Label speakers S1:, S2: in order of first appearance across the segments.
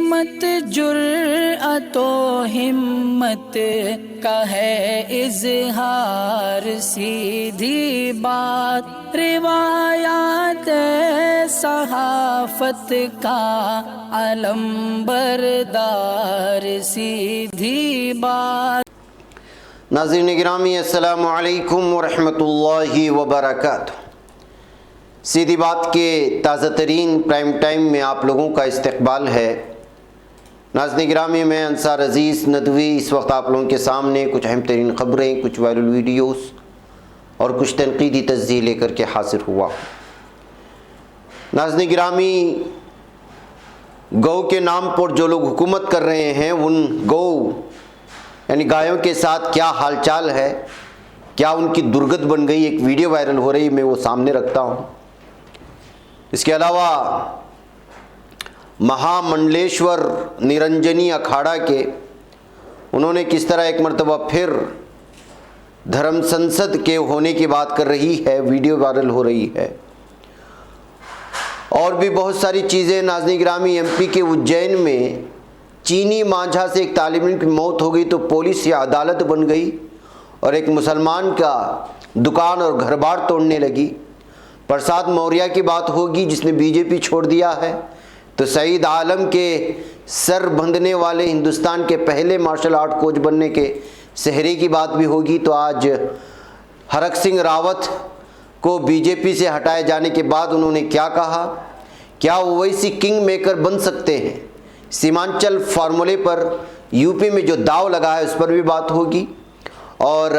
S1: सिमत जुर्अतो हिम्मत का है इजहार, सीधी बात रिवायात सहाफत का अलम बरदार, सीधी बात।
S2: नाज़रीन गिरामी अस्सलामु अलैकुम वरहमतुल्लाहि वबरकातुहू। सीधी बात के ताज़ा तरीन प्राइम टाइम में आप लोगों का इस्तकबाल है। नाज़रीन गिरामी, मैं अंसार अज़ीज़ नदवी इस वक्त आप लोगों के सामने कुछ अहम तरीन ख़बरें, कुछ वायरल वीडियोस और कुछ तनक़ीदी तज्ज़िये लेकर के हाज़िर हुआ। नाज़रीन गिरामी, गौ के नाम पर जो लोग हुकूमत कर रहे हैं, उन गौ यानी गायों के साथ क्या हालचाल है, क्या उनकी दुर्गत बन गई, एक वीडियो वायरल हो रही, मैं वो सामने रखता हूँ। इसके अलावा महामंडलेश्वर निरंजनी अखाड़ा के उन्होंने किस तरह एक मरतबा फिर धर्म संसद के होने की बात कर रही है, वीडियो वायरल हो रही है। और भी बहुत सारी चीज़ें। नाज़रीन गिरामी, एमपी के उज्जैन में चीनी मांझा से एक तालिब इल्म की मौत हो गई तो पुलिस या अदालत बन गई और एक मुसलमान का दुकान और घर बार तोड़ने लगी। प्रसाद मौर्य की बात होगी जिसने बीजेपी छोड़ दिया है, तो सईद आलम के सर बंधने वाले हिंदुस्तान के पहले मार्शल आर्ट कोच बनने के सहरे की बात भी होगी। तो आज हरक सिंह रावत को बीजेपी से हटाए जाने के बाद उन्होंने क्या कहा, क्या ओवैसी किंग मेकर बन सकते हैं, सीमांचल फार्मूले पर यूपी में जो दाव लगा है उस पर भी बात होगी। और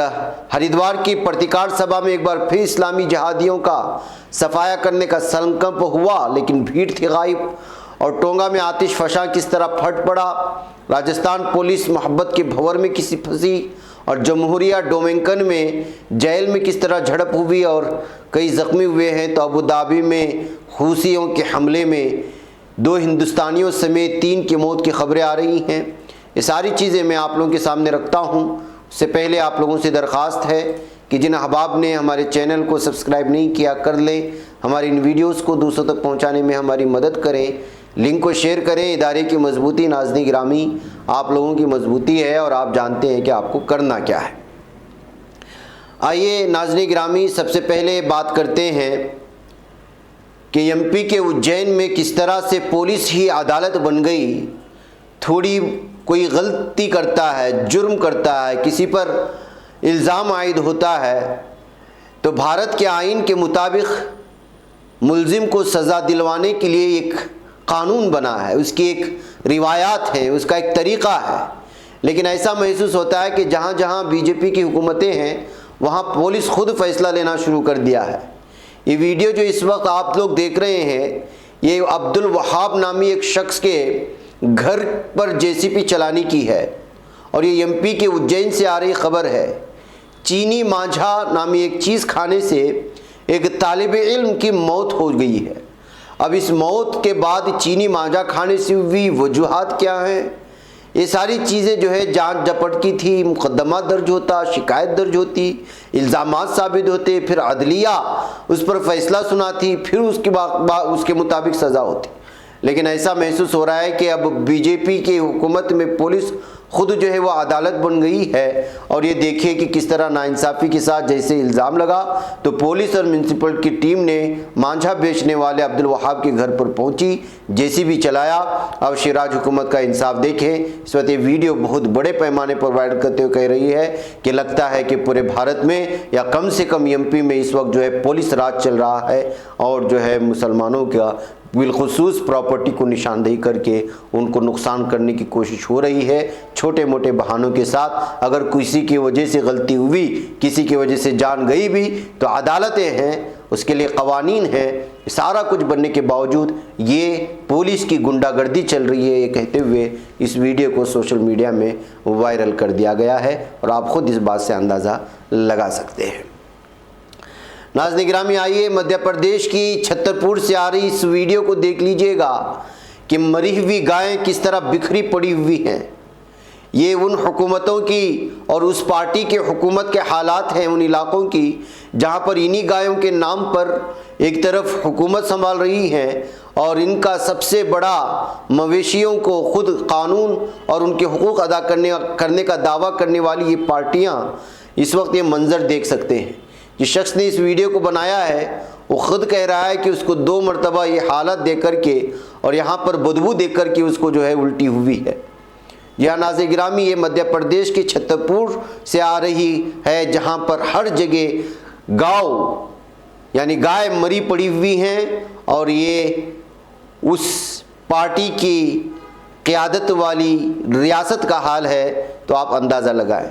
S2: हरिद्वार की प्रतिकार सभा में एक बार फिर इस्लामी जहादियों का सफाया करने का संकल्प हुआ, लेकिन भीड़ थी गायब। और टोंगा में आतिश फशा किस तरह फट पड़ा, राजस्थान पुलिस मोहब्बत के भंवर में किसी फंसी, और जमहूरिया डोमिनिकन में जेल में किस तरह झड़प हुई और कई ज़ख्मी हुए हैं। तो अबू धाबी में हूसियों के हमले में 2 हिंदुस्तानियों समेत 3 की मौत की खबरें आ रही हैं। ये सारी चीज़ें मैं आप लोगों के सामने रखता हूँ। उससे पहले आप लोगों से दरख्वास्त है कि जिन अहबाब ने हमारे चैनल को सब्सक्राइब नहीं किया कर लें, हमारी इन वीडियोस को दूसरों तक पहुंचाने में हमारी मदद करें, लिंक को शेयर करें। इदारे की मजबूती नाज़रीन गिरामी आप लोगों की मजबूती है और आप जानते हैं कि आपको करना क्या है। आइए नाज़रीन गिरामी, सबसे पहले बात करते हैं कि एमपी के उज्जैन में किस तरह से पुलिस ही अदालत बन गई। थोड़ी कोई गलती करता है, जुर्म करता है, किसी पर इल्ज़ाम आयद होता है तो भारत के आइन के मुताबिक मुल्ज़िम को सज़ा दिलवाने के लिए एक कानून बना है, उसकी एक रिवायात है, उसका एक तरीक़ा है। लेकिन ऐसा महसूस होता है कि जहाँ जहाँ बीजेपी की हुकूमतें हैं वहाँ पुलिस खुद फ़ैसला लेना शुरू कर दिया है। ये वीडियो जो इस वक्त आप लोग देख रहे हैं, ये अब्दुल वहाब नामी एक शख्स के घर पर जेसीबी चलाने की है और ये एमपी के उज्जैन से आ रही खबर है। चीनी मांझा नामी एक चीज़ खाने से एक तालिब इल्म की मौत हो गई है। अब इस मौत के बाद चीनी मांझा खाने से हुई वजूहात क्या हैं, ये सारी चीज़ें जो है जांच जपट की थी, मुकदमा दर्ज होता, शिकायत दर्ज होती, इल्ज़ामात साबित होते, फिर अदलिया उस पर फैसला सुनाती, फिर उसके मुताबिक सज़ा होती। लेकिन ऐसा महसूस हो रहा है कि अब बीजेपी की हुकूमत में पुलिस खुद जो है वो अदालत बन गई है। और ये देखिए कि किस तरह नाइंसाफ़ी के साथ जैसे इल्ज़ाम लगा तो पुलिस और म्यूनसिपल की टीम ने मांझा बेचने वाले अब्दुल वहाब के घर पर पहुंची, जेसीबी चलाया। अब शिराज हुकूमत का इंसाफ देखें। इस वक्त ये वीडियो बहुत बड़े पैमाने पर वायरल करते हुए कह रही है कि लगता है कि पूरे भारत में या कम से कम एमपी में इस वक्त जो है पुलिस राज चल रहा है और जो है मुसलमानों का बिलखुसूस प्रॉपर्टी को निशानदेही करके उनको नुकसान करने की कोशिश हो रही है, छोटे मोटे बहानों के साथ। अगर किसी की वजह से गलती हुई, किसी की वजह से जान गई भी तो अदालतें हैं, उसके लिए कवानीन हैं। सारा कुछ बनने के बावजूद ये पुलिस की गुंडागर्दी चल रही है, ये कहते हुए इस वीडियो को सोशल मीडिया में वायरल कर दिया गया है और आप खुद इस बात से अंदाज़ा लगा सकते हैं। नाज़रीन गिरामी, आइए मध्य प्रदेश की छतरपुर से आ रही इस वीडियो को देख लीजिएगा कि मरी हुई गायें किस तरह बिखरी पड़ी हुई हैं। ये उन हुकूमतों की और उस पार्टी के हुकूमत के हालात हैं उन इलाकों की जहाँ पर इन्हीं गायों के नाम पर एक तरफ हुकूमत संभाल रही है और इनका सबसे बड़ा मवेशियों को खुद कानून और उनके हुकूक अदा करने का दावा करने वाली ये पार्टियां इस वक्त ये मंजर देख सकते हैं। जिस शख्स ने इस वीडियो को बनाया है वो खुद कह रहा है कि उसको 2 मरतबा ये हालत देख कर के और यहाँ पर बदबू देख कर के उसको जो है उल्टी हुई है। यह नाज़रीन गिरामी ये मध्य प्रदेश के छतरपुर से आ रही है, जहाँ पर हर जगह गाँव यानी गाय मरी पड़ी हुई हैं और ये उस पार्टी की क़यादत वाली रियासत का हाल है। तो आप अंदाज़ा लगाएं,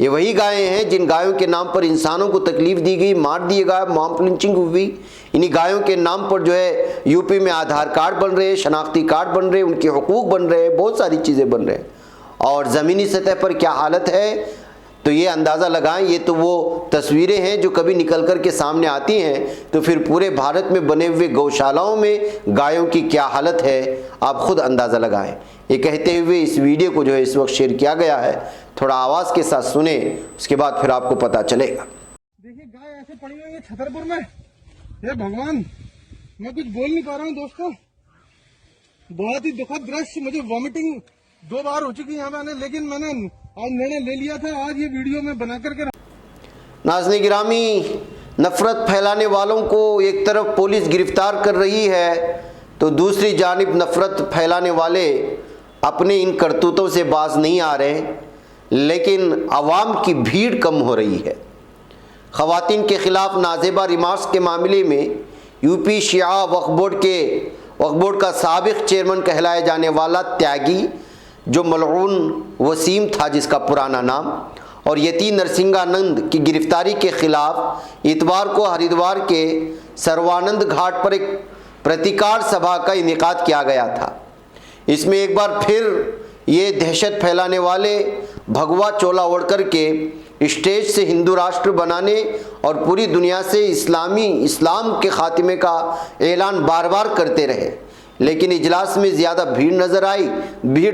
S2: ये वही गायें हैं जिन गायों के नाम पर इंसानों को तकलीफ़ दी गई, मार दिए गए, मॉब लिंचिंग हुई। इन्हीं गायों के नाम पर जो है यूपी में आधार कार्ड बन रहे हैं, शनाख्ती कार्ड बन रहे हैं, उनके हुकूक बन रहे हैं, बहुत सारी चीज़ें बन रहे हैं। और ज़मीनी सतह पर क्या हालत है तो ये अंदाज़ा लगाएं। ये तो वो तस्वीरें हैं जो कभी निकल कर के सामने आती हैं, तो फिर पूरे भारत में बने हुए गौशालाओं में गायों की क्या हालत है आप खुद अंदाज़ा लगाएं। ये कहते हुए इस वीडियो को जो है इस वक्त शेयर किया गया है, थोड़ा आवाज़ के साथ सुने, उसके बाद फिर आपको पता चलेगा।
S3: देखिए गाय ऐसे पड़ी हुई है छतरपुर में, हे भगवान, मैं कुछ बोल नहीं पा रहा हूँ दोस्तों। बहुत ही दुखद दृश्य, मुझे वॉमिटिंग 2 बार हो चुकी है यहाँ पे, लेकिन मैंने आज निर्णय ले लिया था, आज ये वीडियो में बना करके।
S2: नाज़रीन गिरामी, नफरत फैलाने वालों को एक तरफ पुलिस गिरफ्तार कर रही है तो दूसरी जानिब नफरत फैलाने वाले अपने इन करतूतों से बाज नहीं आ रहे, लेकिन आवाम की भीड़ कम हो रही है। ख़वातीन के ख़िलाफ़ नाजेबा रिमार्क्स के मामले में यूपी शिया वक्फ बोर्ड का साबिक़ चेयरमैन कहलाए जाने वाला त्यागी जो मलऊन वसीम था जिसका पुराना नाम, और यती नरसिंहानंद की गिरफ्तारी के ख़िलाफ़ इतवार को हरिद्वार के सर्वानंद घाट पर एक प्रतिकार सभा का इनेकाद किया गया था। इसमें एक बार फिर ये दहशत फैलाने वाले भगवा चोला ओढ़ कर के स्टेज से हिंदू राष्ट्र बनाने और पूरी दुनिया से इस्लाम के खात्मे का ऐलान बार बार करते रहे, लेकिन इजलास में ज़्यादा भीड़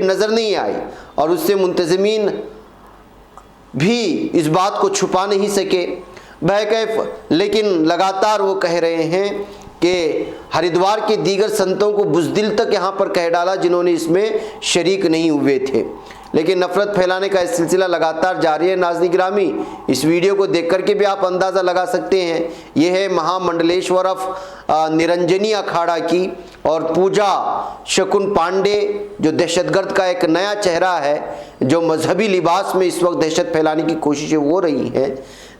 S2: नज़र नहीं आई और उससे मुंतज़मीन भी इस बात को छुपा नहीं सके। बहरकैफ लेकिन लगातार वो कह रहे हैं कि हरिद्वार के दीगर संतों को बुज़दिल तक यहाँ पर कह डाला जिन्होंने इसमें शरीक नहीं हुए थे। लेकिन नफ़रत फैलाने का इस सिलसिला लगातार जारी है। नाज़रीन गिरामी, इस वीडियो को देख करके भी आप अंदाज़ा लगा सकते हैं। यह है महामंडलेश्वर निरंजनी अखाड़ा की और पूजा शकुन पांडे जो दहशतगर्द का एक नया चेहरा है, जो मजहबी लिबास में इस वक्त दहशत फैलाने की कोशिशें हो रही हैं।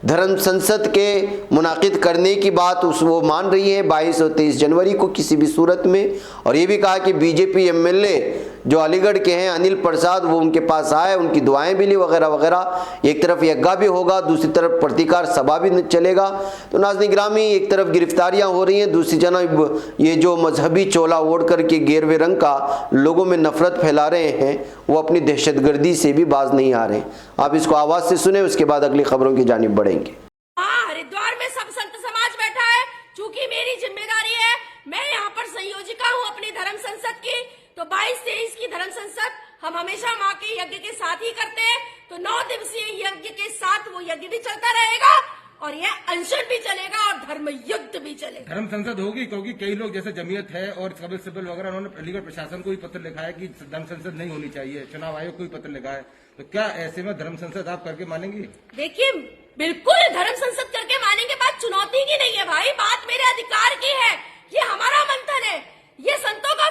S2: धर्म संसद के मुनाकिद करने की बात वो मान रही है 22 और 23 जनवरी को किसी भी सूरत में, और ये भी कहा कि बीजेपी एमएलए जो अलीगढ़ के हैं अनिल प्रसाद वो उनके पास आए, उनकी दुआएं भी ली वगैरह वगैरह। एक तरफ यज्ञा भी होगा, दूसरी तरफ प्रतिकार सभा भी चलेगा। तो नाज़रीन गिरामी, एक तरफ गिरफ्तारियां हो रही हैं, दूसरी जानब ये जो मजहबी चोला ओढ़ कर के गेरवे रंग का लोगों में नफरत फैला रहे हैं वो अपनी दहशतगर्दी से भी बाज नहीं आ रहे। आप इसको आवाज़ से सुने, उसके बाद अगली खबरों की जानिब बढ़ेंगे।
S4: हरिद्वार में सब संत समाज बैठा है, चूंकि मेरी जिम्मेदारी है, मैं यहाँ पर संयोजिका हूँ अपनी धर्म संसद की। तो 22-23 की धर्म संसद हम हमेशा माँ के यज्ञ के साथ ही करते हैं। तो 9 दिवसीय यज्ञ के साथ वो यज्ञ भी चलता रहेगा और यह अनशन भी चलेगा और धर्म युद्ध भी चलेगा।
S3: धर्म संसद होगी क्योंकि कई लोग जैसे जमीयत है और कबिल सिब्बल वगैरह उन्होंने अलीगढ़ प्रशासन को भी पत्र लिखा है कि धर्म संसद नहीं होनी चाहिए, चुनाव आयोग को भी पत्र लिखा है। तो क्या ऐसे में धर्म संसद आप करके मानेंगे?
S4: देखिए, बिल्कुल धर्म संसद करके मानेंगे, बात चुनौती की नहीं है भाई, बात मेरे अधिकार की है। ये हमारा मंथन है, ये संतों का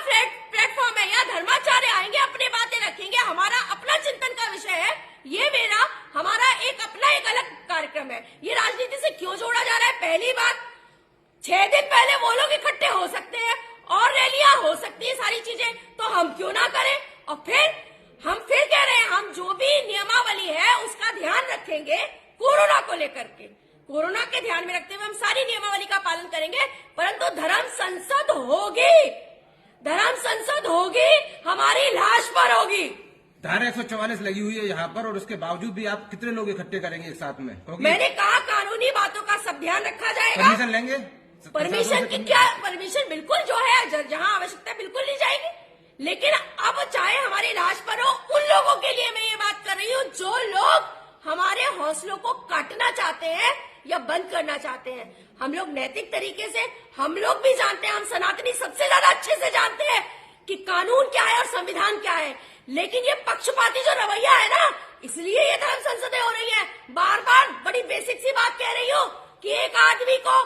S4: प्लेटफॉर्म है, यहाँ धर्माचार्य आएंगे, अपनी बातें रखेंगे, हमारा अपना चिंतन का विषय है। ये हमारा एक अलग कार्यक्रम है। ये राजनीति से क्यों जोड़ा जा रहा है? पहली बात, 6 दिन पहले वो लोग इकट्ठे हो सकते हैं और रैलियां हो सकती है, सारी चीजें, तो हम क्यों ना करें? और हम फिर कह रहे हैं, हम जो भी नियमावली है उसका ध्यान रखेंगे। कोरोना को लेकर के, कोरोना के ध्यान में रखते हुए हम सारी नियमावली का पालन करेंगे, परंतु धर्म संसद होगी, धर्म संसद होगी, हमारी लाश पर होगी।
S3: धारा 144 लगी हुई है यहाँ पर और उसके बावजूद भी आप कितने लोग इकट्ठे करेंगे एक साथ में?
S4: मैंने कहा कानूनी बातों का सब ध्यान रखा जाएगा।
S3: परमिशन लेंगे?
S4: परमिशन की क्या परमिशन, बिल्कुल जो है जहाँ आवश्यकता बिल्कुल ली जाएगी, लेकिन अब चाहे हमारी लाश पर हो, उन लोगों के लिए मैं ये बात कर रही हूँ जो लोग हमारे हौसलों को काटना चाहते हैं या बंद करना चाहते हैं। हम लोग नैतिक तरीके से, हम लोग भी जानते हैं, हम सनातनी सबसे ज्यादा अच्छे से जानते हैं कि कानून क्या है और संविधान क्या है। लेकिन ये पक्षपाती जो रवैया है ना, इसलिए ये धर्म संसदें हो रही है। बार बार बड़ी बेसिक सी बात कह रही हूँ कि एक आदमी को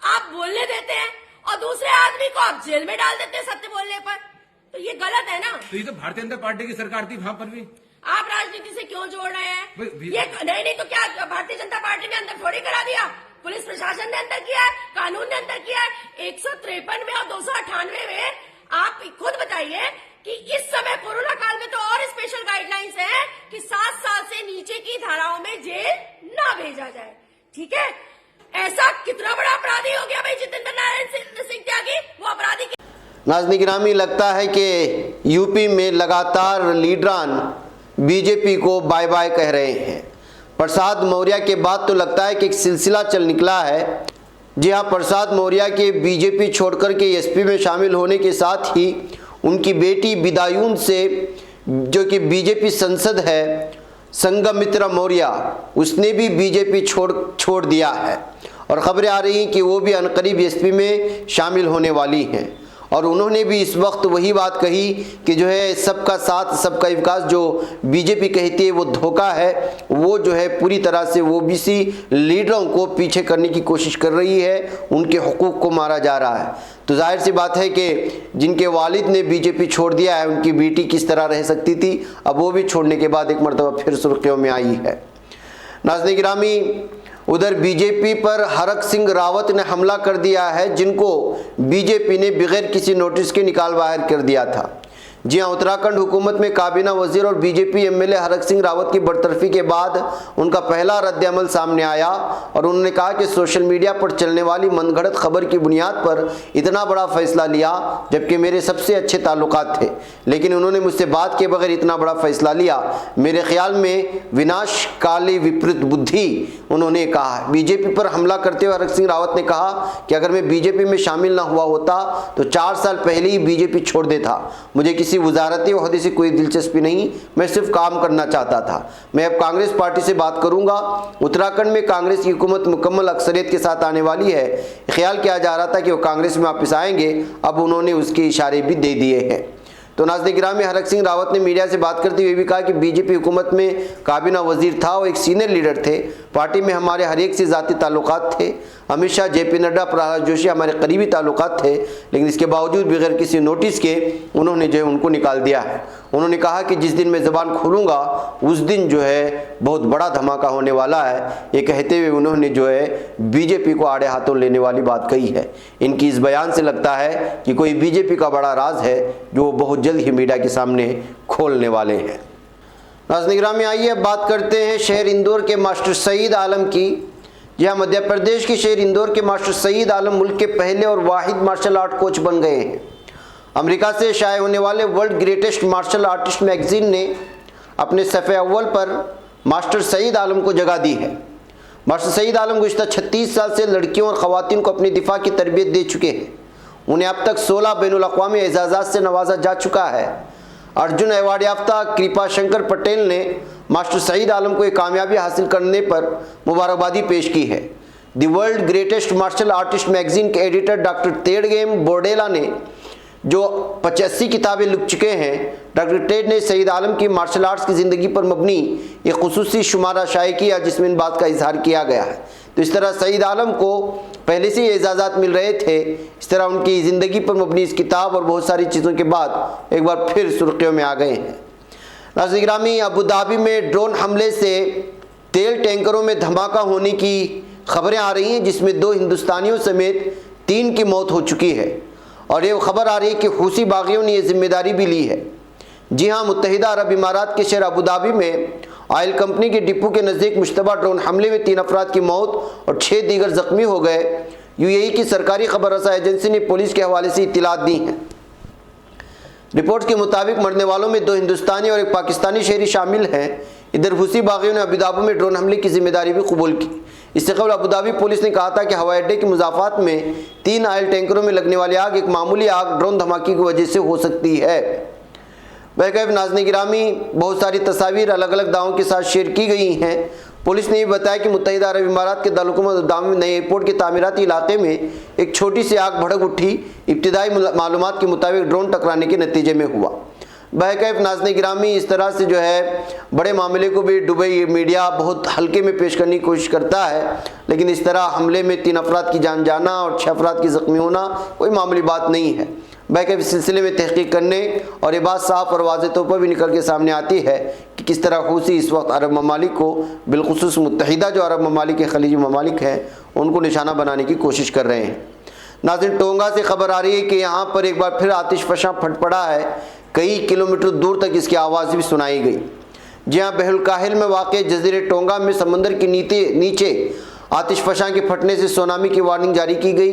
S4: आप बोलने देते हैं और दूसरे आदमी को आप जेल में डाल देते हैं सत्य बोलने पर, तो ये गलत है ना।
S5: तो ये तो भारतीय जनता पार्टी की सरकार थी, वहां पर भी
S4: आप राजनीति से क्यों जोड़ रहे हैं? ये नहीं तो क्या भारतीय जनता पार्टी ने अंदर थोड़ी करा दिया? पुलिस प्रशासन ने अंदर किया है, कानून ने अंदर किया है। 153 में और 298 में आप खुद बताइए कि इस समय कोरोना काल में तो और स्पेशल गाइडलाइंस है कि 7 साल से नीचे की धाराओं में जेल ना भेजा जाए। ठीक है, ऐसा कितना बड़ा अपराधी हो गया भाई जितेंद्र नारायण सिंह त्यागी, वो अपराधी।
S2: नाज़रीन गिरामी, लगता है कि यूपी में लगातार लीडरान बीजेपी को बाय बाय कह रहे हैं। प्रसाद मौर्य के बाद तो लगता है कि एक सिलसिला चल निकला है। जी हाँ, प्रसाद मौर्य के बीजेपी छोड़कर के एसपी में शामिल होने के साथ ही उनकी बेटी बिदायून से, जो कि बीजेपी सांसद है, संघमित्रा मौर्य, उसने भी बीजेपी छोड़ दिया है और खबरें आ रही हैं कि वो भी अनकरीब एसपी में शामिल होने वाली हैं। और उन्होंने भी इस वक्त वही बात कही कि जो है सबका साथ सबका विकास जो बीजेपी कहती है वो धोखा है। वो जो है पूरी तरह से ओबीसी लीडरों को पीछे करने की कोशिश कर रही है, उनके हुकूक को मारा जा रहा है। तो जाहिर सी बात है कि जिनके वालिद ने बीजेपी छोड़ दिया है, उनकी बेटी किस तरह रह सकती थी, अब वो भी छोड़ने के बाद एक मरतबा फिर सुर्खियों में आई है। नाज़रीन गिरामी, उधर बीजेपी पर हरक सिंह रावत ने हमला कर दिया है, जिनको बीजेपी ने बगैर किसी नोटिस के निकाल बाहर कर दिया था। जी हाँ, उत्तराखंड हुकूमत में काबीना वजीर और बीजेपी एमएलए हरक सिंह रावत की बरतरफी के बाद उनका पहला रद्द-ए-अमल सामने आया और उन्होंने कहा कि सोशल मीडिया पर चलने वाली मनगढ़ंत खबर की बुनियाद पर इतना बड़ा फैसला लिया, जबकि मेरे सबसे अच्छे ताल्लुकात थे, लेकिन उन्होंने मुझसे बात के बगैर इतना बड़ा फैसला लिया। मेरे ख्याल में विनाशकाली विपरीत बुद्धि, उन्होंने कहा। बीजेपी पर हमला करते हुए हरक सिंह रावत ने कहा कि अगर मैं बीजेपी में शामिल ना हुआ होता तो 4 साल पहले ही बीजेपी छोड़ देता। मुझे किसी वजारती ओहदे से कोई दिलचस्पी नहीं, मैं सिर्फ काम करना चाहता था। मैं अब कांग्रेस पार्टी से बात करूंगा। उत्तराखंड में कांग्रेस की हुकूमत मुकम्मल अक्सरियत के साथ आने वाली है। ख्याल किया जा रहा था कि वो कांग्रेस में वापस आएंगे, अब उन्होंने उसके इशारे भी दे दिए हैं। तो नाज़रीन गिरामी, हरक सिंह रावत ने मीडिया से बात करते हुए भी कहा कि बीजेपी हुकूमत में काबीना वजीर था, वो एक सीनियर लीडर थे, पार्टी में हमारे हर एक से ज़ाती ताल्लुकात थे। अमित शाह, जेपी नड्डा, प्रहलाद जोशी हमारे करीबी ताल्लुकात थे, लेकिन इसके बावजूद बगैर किसी नोटिस के उन्होंने जो है उनको निकाल दिया है। उन्होंने कहा कि जिस दिन मैं ज़बान खोलूँगा उस दिन जो है बहुत बड़ा धमाका होने वाला है। ये कहते हुए उन्होंने जो है बीजेपी को आड़े हाथों लेने वाली बात कही है। इनकी इस बयान से लगता है कि कोई बीजेपी का बड़ा राज है जो बहुत जल्द ही मीडिया के सामने खोलने वाले हैं। नाज़रीन गिरामी, आइए अब बात करते हैं शहर इंदौर के मास्टर सईद आलम की। जी हाँ, मध्य प्रदेश के शहर इंदौर के मास्टर सईद आलम मुल्क के पहले और वाहिद मार्शल आर्ट कोच बन गए हैं। अमेरिका से शाये होने वाले world greatest martial artist magazine ने अपने सफ़े अव्वल पर मास्टर सईद आलम को जगह दी है। मास्टर सईद आलम गुज़िश्ता 36 साल से लड़कियों और ख़वातीन को अपनी दिफा की तरबियत दे चुके हैं। उन्हें अब तक 16 बैनुल-अक़वामी एजाज़ात से नवाजा जा चुका है। अर्जुन अवार्ड याफ्ता कृपा शंकर पटेल ने मास्टर सईद आलम को एक कामयाबी हासिल करने पर मुबारकबादी पेश की है। The world greatest martial artist magazine के एडिटर डॉक्टर तेडगेम बोर्डेला ने जो 85 किताबें लिख चुके हैं, डॉक्टर टेड ने सईद आलम की मार्शल आर्ट्स की ज़िंदगी पर मबनी एक खुसूसी शुमारा शाये किया, जिसमें इन बात का इजहार किया गया है। तो इस तरह सईद आलम को पहले से एजाज़ात मिल रहे थे, इस तरह उनकी ज़िंदगी पर मबनी इस किताब और बहुत सारी चीज़ों के बाद एक बार फिर सुर्खियों में आ गए हैं। नाज़रीन गिरामी, अबू धाबी में ड्रोन हमले से तेल टैंकरों में धमाका होने की खबरें आ रही हैं, जिसमें 2 हिंदुस्तानियों समेत 3 की मौत हो चुकी है। और ये खबर आ रही है कि हूसी बागियों ने ये जिम्मेदारी भी ली है। जी हाँ, मुत्तहिदा अरब इमारात के शहर अबू धाबी में ऑयल कंपनी के डिपो के नज़दीक मुश्तबा ड्रोन हमले में 3 अफराद की मौत और 6 दीगर ज़ख्मी हो गए। यूएई की सरकारी खबर रसा एजेंसी ने पुलिस के हवाले से इत्तलात दी हैं। रिपोर्ट के मुताबिक मरने वालों में 2 हिंदुस्तानी और एक पाकिस्तानी शहरी शामिल हैं। इधर हूसी बागियों ने अबू धाबी में ड्रोन हमले की जिम्मेदारी भी कबूल की। इससे कबल अबू धाबी पुलिस ने कहा था कि हवाई अड्डे के मुजाफात में 3 ऑयल टैंकरों में लगने वाली आग एक मामूली आग ड्रोन धमाके की वजह से हो सकती है। वह नाज़रीन गिरामी, बहुत सारी तस्वीर अलग अलग दावों के साथ शेयर की गई हैं। पुलिस ने ये बताया कि मुत्तहिदा अरब इमारात के दारुल दाम में नए एयरपोर्ट के तामीराती इलाके में एक छोटी सी आग भड़क उठी। इब्तिदाई मालूमात के मुताबिक ड्रोन टकराने के नतीजे में हुआ। बहरकैफ नाज़रीन गिरामी, इस तरह से जो है बड़े मामले को भी दुबई मीडिया बहुत हल्के में पेश करने की कोशिश करता है, लेकिन इस तरह हमले में 3 अफराद की जान जाना और 6 अफराद की ज़ख्मी होना कोई मामूली बात नहीं है। बहरकैफ इस सिलसिले में तहकीक करने और ये बात साफ और वाज़ेह तौर पर भी निकल के सामने आती है कि किस तरह हूसी इस वक्त अरब ममालिक को, बिलखुसूस मुत्तहिदा जो अरब ममालिक के खलीजी ममालिक हैं, उनको निशाना बनाने की कोशिश कर रहे हैं। नाज़रीन, टोंगा से खबर आ रही है कि यहाँ पर एक बार फिर आतिशफ़शां फट पड़ा है। कई किलोमीटर दूर तक इसकी आवाज़ भी सुनाई गई। जी हाँ, बहरुल-काहिल में वाक़ जज़ीरे टोंगा में समंदर के नीचे आतिशफ़शां के फटने से सुनामी की वार्निंग जारी की गई।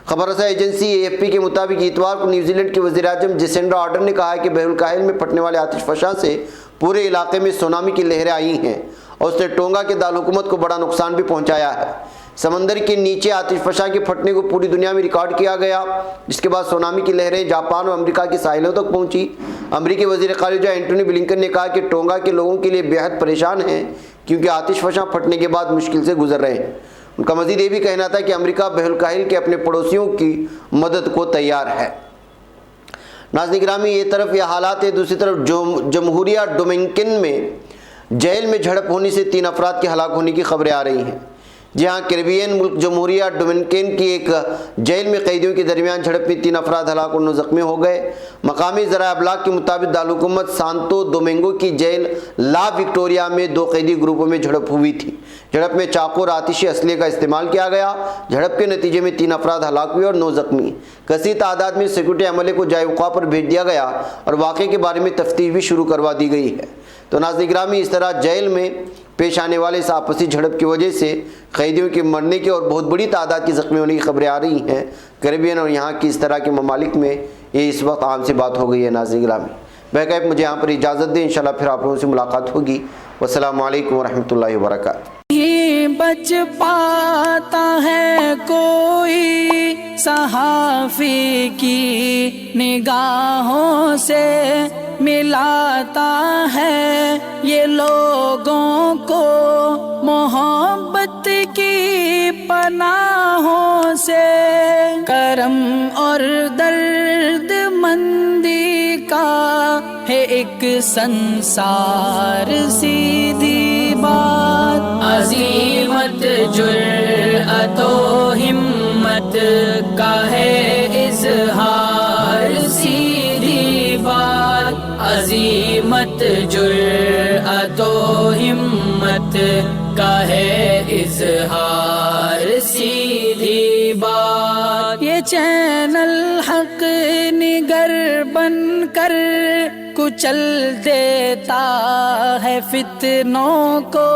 S2: खबरसां एजेंसी AFP के मुताबिक इतवार को न्यूजीलैंड के वज़ीर-ए-आज़म जेसिंडा आर्डर्न ने कहा है कि बहरुल-काहिल में फटने वाले आतिशफ़शां से पूरे इलाके में सुनामी की लहरें आई हैं और उसने टोंगा के दारुल-हुकूमत को बड़ा नुकसान भी पहुँचाया है। समंदर के नीचे आतिशफ़शां के फटने को पूरी दुनिया में रिकॉर्ड किया गया, जिसके बाद सुनामी की लहरें जापान और अमेरिका के साहिलों तक पहुंची। अमेरिकी वज़ीर ख़ारिजा एंटनी ब्लिंकन ने कहा कि टोंगा के लोगों के लिए बेहद परेशान हैं क्योंकि आतिशफ़शां फटने के बाद मुश्किल से गुजर रहे हैं। उनका मज़ीद ये भी कहना था कि अमेरिका बहरुल-काहिल के अपने पड़ोसियों की मदद को तैयार है। नाज़रीन गिरामी, ये तरफ यह हालात है, दूसरी तरफ जमहूरिया डोमिनिकन में जेल में झड़प होने से 3 अफराद के हलाक होने की खबरें आ रही हैं। जी हाँ, कैरिबियन मुल्क जमहूरिया डोमिनिकन की एक जेल में कैदियों के दरमियान झड़प में 3 अफराद हलाक और 9 ज़ख्मी हो गए। मकामी ज़राए अबलाग के मुताबिक दारुल-हुकूमत सांतो दोमिंगो की जेल ला विक्टोरिया में 2 कैदी ग्रुपों में झड़प हुई थी। झड़प में चाकू और आतिशी असले का इस्तेमाल किया गया। झड़प के नतीजे में 3 अफराद हलाक हुए और 9 ज़ख्मी। कसीर तादाद में सिक्योरिटी अमले को जाए वक़ा पर भेज दिया गया और वाक़े के बारे में तफ्तीश भी शुरू करवा दी गई है। तो नाज़रीन गिरामी, इस तरह जेल में पेश आने वाले इस आपसी झड़प की वजह से कैदियों के मरने की और बहुत बड़ी तादाद की ज़ख्मी होने की खबरें आ रही हैं। कैरिबियन और यहाँ की इस तरह के ममालिक में ये इस वक्त आम सी बात हो गई है। नाज़रीन गिरामी, बहरकैफ मुझे यहाँ पर इजाज़त दें, इंशाल्लाह फिर आप लोगों से मुलाकात होगी। वस्सलामु अलैकुम वरहमतुल्लाहि वबरकातुहू।
S1: बच पाता है कोई सहाफ़ी की निगाहों से, मिलाता है ये लोगों को मोहब्बत की पनाहों से। करम और दर्द मंदी का है एक संसार, सीधी बात। अज़ीमत जुर्अतो हिम्मत का है इज़हार, सीधी बात। अज़ीमत जुर्अतो हिम्मत का है इज़हार, सीधी बात। ये चैनल हक निगर बनकर कुचल देता है फितनों को।